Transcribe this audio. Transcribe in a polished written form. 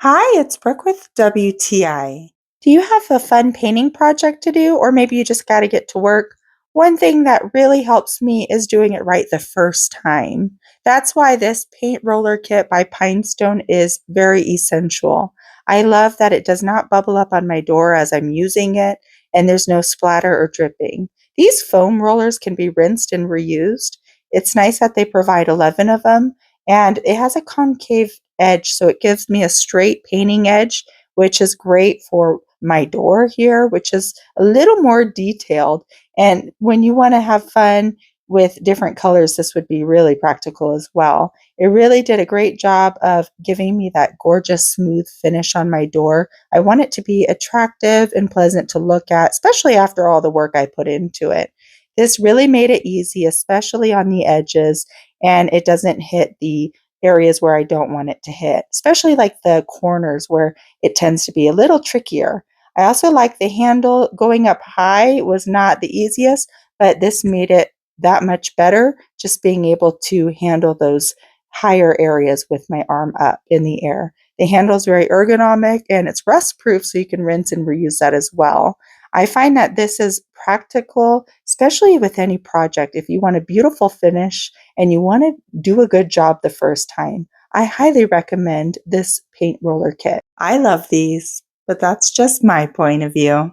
Hi, it's Brooke with WTI. Do you have a fun painting project to do, or maybe you just got to get to work? One thing that really helps me is doing it right the first time. That's why this paint roller kit by PinStone is very essential. I love that it does not bubble up on my door as I'm using it, and there's no splatter or dripping. These foam rollers can be rinsed and reused. It's nice that they provide 11 of them, and it has a concave edge, so it gives me a straight painting edge, which is great for my door here, which is a little more detailed. And when you want to have fun with different colors, this would be really practical as well. It really did a great job of giving me that gorgeous smooth finish on my door. I want it to be attractive and pleasant to look at, especially after all the work I put into it. This really made it easy, especially on the edges, and it doesn't hit the areas where I don't want it to hit, especially like the corners where it tends to be a little trickier. I also like the handle going up high was not the easiest, but this made it that much better, just being able to handle those higher areas with my arm up in the air. The handle is very ergonomic and it's rust proof, so you can rinse and reuse that as well. I find that this is practical, especially with any project. If you want a beautiful finish and you want to do a good job the first time, I highly recommend this paint roller kit. I love these, but that's just my point of view.